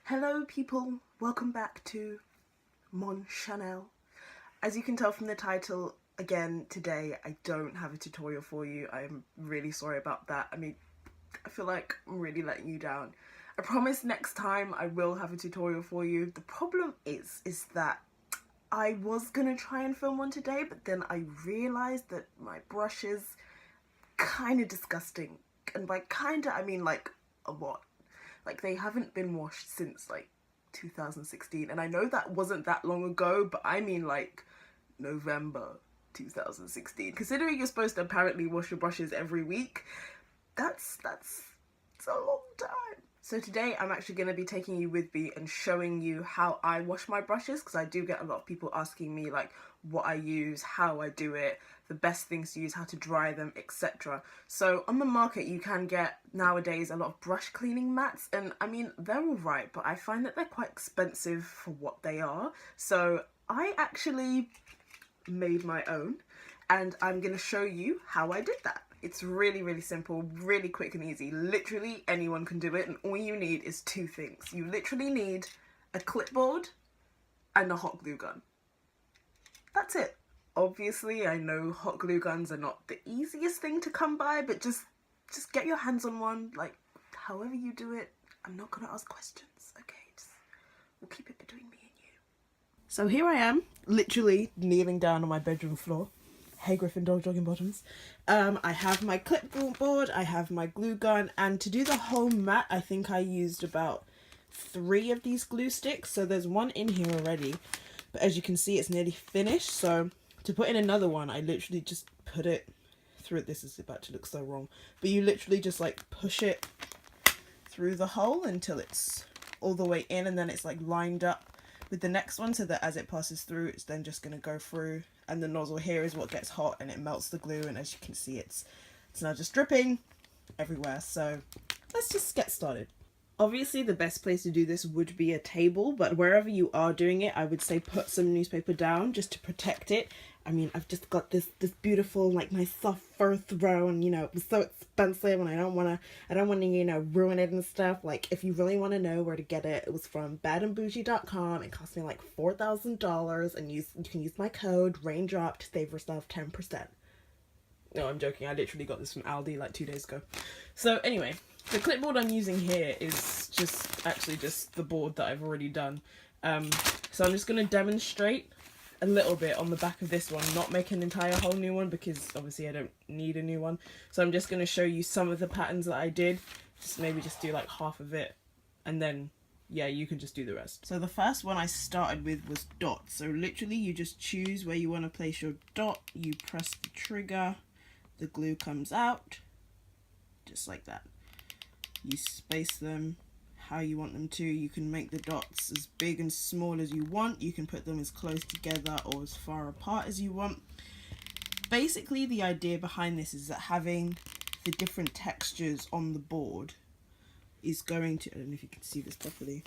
Hello people, welcome back to Mon Chanel. As you can tell from the title, again today I don't have a tutorial for you. I'm really sorry about that. I mean, I feel like I'm really letting you down. I promise next time I will have a tutorial for you. The problem is that I was gonna try and film one today, but then I realised that my brush is kind of disgusting. And by kinda, I mean like a lot. Like, they haven't been washed since like 2016, and I know that wasn't that long ago, but I mean like November 2016. Considering you're supposed to apparently wash your brushes every week, that's a long time. So today I'm actually going to be taking you with me and showing you how I wash my brushes, because I do get a lot of people asking me like what I use, how I do it, the best things to use, how to dry them, etc. So on the market you can get nowadays a lot of brush cleaning mats, and I mean they're alright, but I find that they're quite expensive for what they are. So I actually made my own, and I'm going to show you how I did that. It's really simple, really quick and easy. Literally anyone can do it, and all you need is two things. You literally need a clipboard and a hot glue gun. That's it. Obviously, I know hot glue guns are not the easiest thing to come by, but just get your hands on one. Like, however you do it, I'm not gonna ask questions, okay? We'll keep it between me and you. So here I am, literally kneeling down on my bedroom floor. Hey Gryffindor jogging bottoms. I have my clipboard, I have my glue gun, and to do the whole mat, I think I used about 3 of these glue sticks. So there's one in here already, but as you can see, it's nearly finished. So to put in another one, I literally just put it through. This is about to look so wrong, but you literally just like push it through the hole until it's all the way in, and then it's like lined up with the next one, so that as it passes through, it's then just going to go through, and the nozzle here is what gets hot and it melts the glue, and as you can see, it's now just dripping everywhere. So let's just get started. Obviously the best place to do this would be a table, but wherever you are doing it, I would say put some newspaper down just to protect it. I mean, I've just got this beautiful, like, my soft fur throne, you know, it was so expensive, and I don't want to, you know, ruin it and stuff. Like, if you really want to know where to get it, it was from badandbougie.com. It cost me like $4,000, and you can use my code RAINDROP to save yourself 10%. No, I'm joking. I literally got this from Aldi like 2 days ago. So anyway, the clipboard I'm using here is just the board that I've already done. So I'm just going to demonstrate a little bit on the back of this one, not make an entire whole new one because obviously I don't need a new one. So I'm just going to show you some of the patterns that I did, maybe just do like half of it, and then yeah, you can just do the rest. So the first one I started with was dots. So literally you just choose where you want to place your dot, you press the trigger, the glue comes out just like that. You space them how you want them to. You can make the dots as big and small as you want. You can put them as close together or as far apart as you want. Basically, the idea behind this is that having the different textures on the board is going to, I don't know if you can see this properly,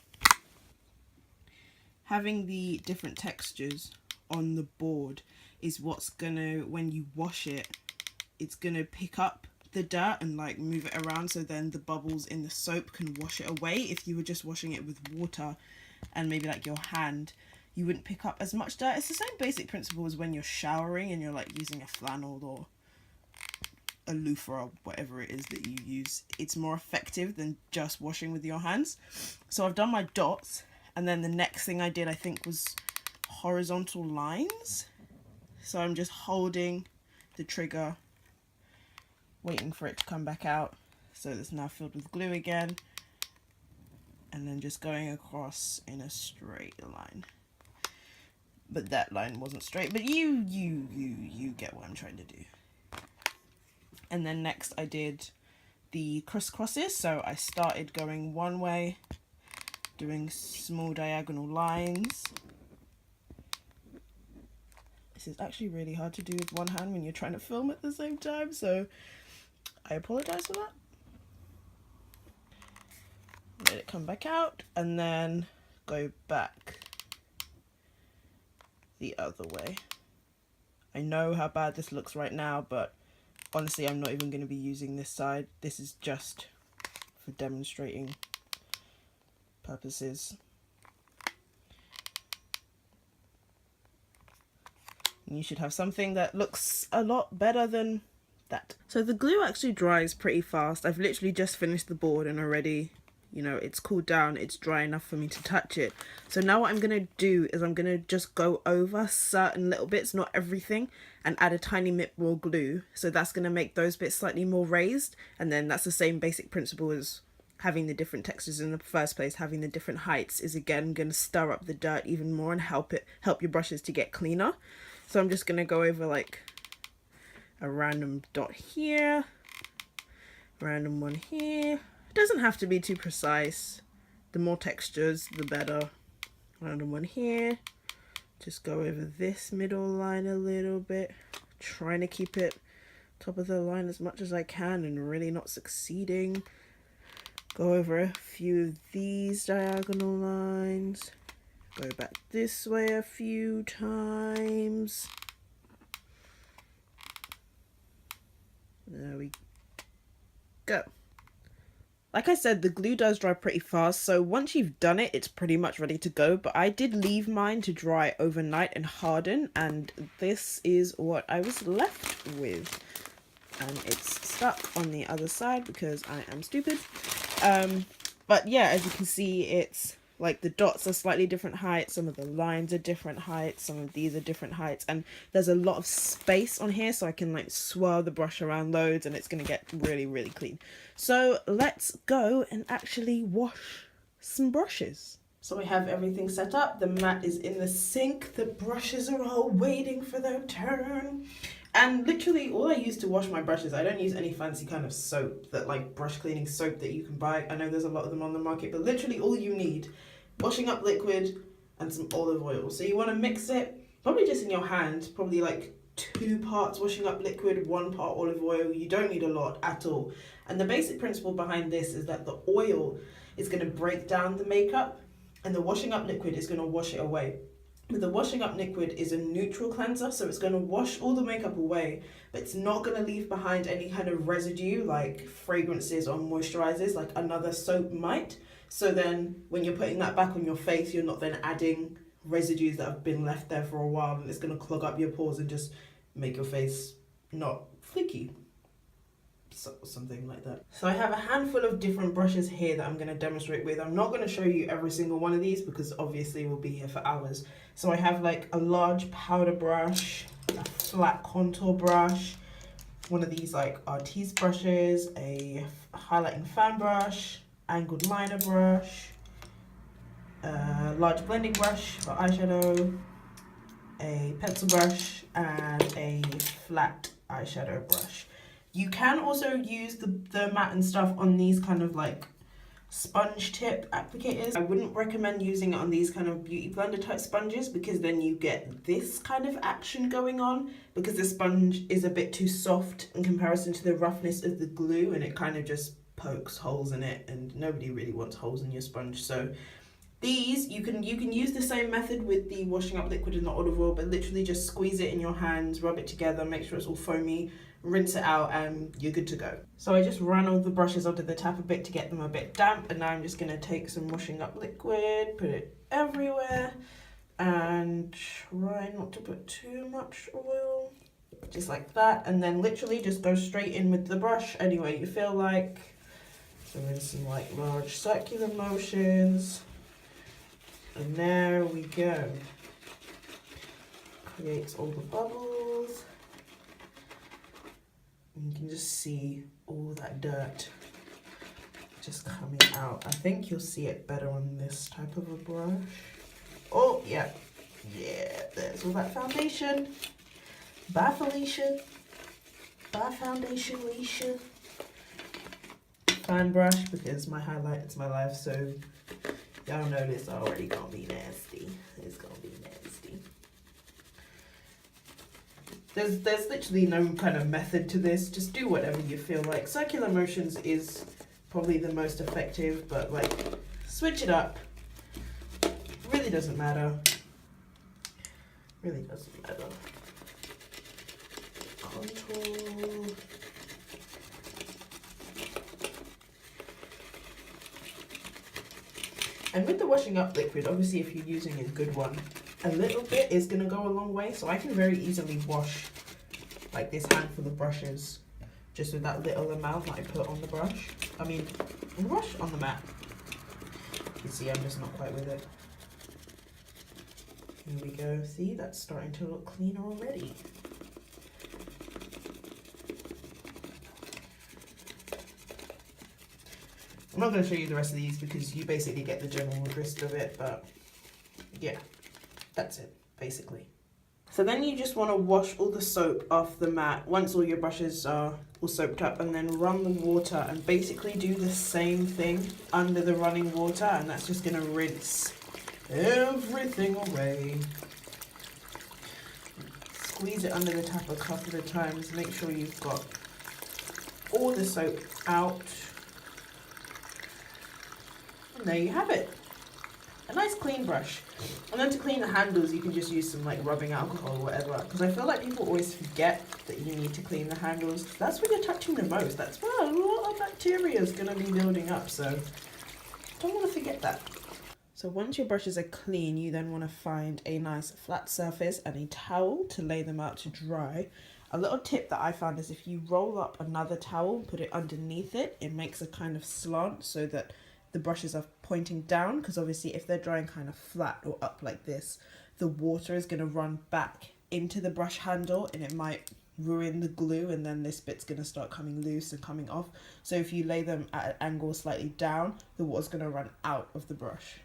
having the different textures on the board is what's gonna, when you wash it, it's gonna pick up the dirt and like move it around, so then the bubbles in the soap can wash it away. If you were just washing it with water and maybe like your hand, you wouldn't pick up as much dirt. It's the same basic principle as when you're showering and you're like using a flannel or a loofah or whatever it is that you use. It's more effective than just washing with your hands. So I've done my dots, and then the next thing I did, I think, was horizontal lines. So I'm just holding the trigger, waiting for it to come back out, so it's now filled with glue again, and then just going across in a straight line. But that line wasn't straight, but you get what I'm trying to do. And then next I did the crisscrosses. So I started going one way, doing small diagonal lines. This is actually really hard to do with one hand when you're trying to film at the same time, so I apologize for that. Let it come back out, and then go back the other way. I know how bad this looks right now, but honestly I'm not even going to be using this side. This is just for demonstrating purposes. And you should have something that looks a lot better than that. So the glue actually dries pretty fast. I've literally just finished the board and already, you know, it's cooled down, it's dry enough for me to touch it. So now what I'm going to do is I'm going to just go over certain little bits, not everything, and add a tiny bit more glue. So that's going to make those bits slightly more raised, and then that's the same basic principle as having the different textures in the first place. Having the different heights is again going to stir up the dirt even more and help your brushes to get cleaner. So I'm just going to go over like a random dot here, random one here. It doesn't have to be too precise. The more textures, the better. Random one here. Just go over this middle line a little bit. Trying to keep it top of the line as much as I can and really not succeeding. Go over a few of these diagonal lines. Go back this way a few times. There we go. Like I said, the glue does dry pretty fast, so once you've done it, it's pretty much ready to go. But I did leave mine to dry overnight and harden, and this is what I was left with. And it's stuck on the other side because I am stupid. But yeah, as you can see, it's like the dots are slightly different heights, some of the lines are different heights, some of these are different heights, and there's a lot of space on here, so I can like swirl the brush around loads and it's going to get really, really clean. So let's go and actually wash some brushes. So I have everything set up, the mat is in the sink, the brushes are all waiting for their turn. And literally all I use to wash my brushes, I don't use any fancy kind of soap, that like brush cleaning soap that you can buy. I know there's a lot of them on the market, but literally all you need, washing up liquid and some olive oil. So you want to mix it, probably just in your hand, probably like 2 parts washing up liquid, 1 part olive oil. You don't need a lot at all. And the basic principle behind this is that the oil is going to break down the makeup and the washing up liquid is going to wash it away. But the washing up liquid is a neutral cleanser, so it's going to wash all the makeup away, but it's not going to leave behind any kind of residue like fragrances or moisturizers like another soap might. So then when you're putting that back on your face, you're not then adding residues that have been left there for a while, and it's going to clog up your pores and just make your face not flaky. Something like that. So I have a handful of different brushes here that I'm going to demonstrate with. I'm not going to show you every single one of these because obviously we'll be here for hours. So I have like a large powder brush, a flat contour brush, one of these like artiste brushes, a highlighting fan brush, angled liner brush, a large blending brush for eyeshadow, a pencil brush, and a flat eyeshadow brush. You can also use the matte and stuff on these kind of like sponge tip applicators. I wouldn't recommend using it on these kind of beauty blender type sponges because then you get this kind of action going on because the sponge is a bit too soft in comparison to the roughness of the glue, and it kind of just pokes holes in it, and nobody really wants holes in your sponge. So these, you can use the same method with the washing up liquid and the olive oil, but literally just squeeze it in your hands, rub it together, make sure it's all foamy, rinse it out, and you're good to go. So I just ran all the brushes onto the tap a bit to get them a bit damp, and now I'm just going to take some washing up liquid, put it everywhere, and try not to put too much oil, just like that, and then literally just go straight in with the brush any way you feel like. So in some like large circular motions. And there we go. Creates all the bubbles. And you can just see all that dirt just coming out. I think you'll see it better on this type of a brush. Oh, yeah. Yeah, there's all that foundation. Bye, Felicia. Bye, foundation, Alicia. Fan brush, because my highlight is my life, so y'all know this already gonna be nasty. It's gonna be nasty. There's literally no kind of method to this. Just do whatever you feel like. Circular motions is probably the most effective, but like switch it up. Really doesn't matter. Really doesn't matter. Contour. And with the washing up liquid, obviously if you're using a good one, a little bit is going to go a long way. So I can very easily wash like this handful of brushes just with that little amount that I put on the brush. I mean, on the brush, on the mat. You can see I'm just not quite with it. Here we go. See, that's starting to look cleaner already. I'm not going to show you the rest of these because you basically get the general gist of it, but yeah, that's it, basically. So then you just want to wash all the soap off the mat once all your brushes are all soaked up, and then run the water and basically do the same thing under the running water, and that's just going to rinse everything away. Squeeze it under the tap a couple of times, make sure you've got all the soap out. And there you have it. A nice clean brush. And then to clean the handles, you can just use some like rubbing alcohol or whatever, because I feel like people always forget that you need to clean the handles. That's when you're touching the most. That's where a lot of bacteria is going to be building up, so don't want to forget that. So once your brushes are clean, you then want to find a nice flat surface and a towel to lay them out to dry. A little tip that I found is if you roll up another towel, put it underneath it, it makes a kind of slant so that the brushes are pointing down, because obviously if they're drying kind of flat or up like this, the water is going to run back into the brush handle and it might ruin the glue, and then this bit's going to start coming loose and coming off. So if you lay them at an angle slightly down, the water's going to run out of the brush.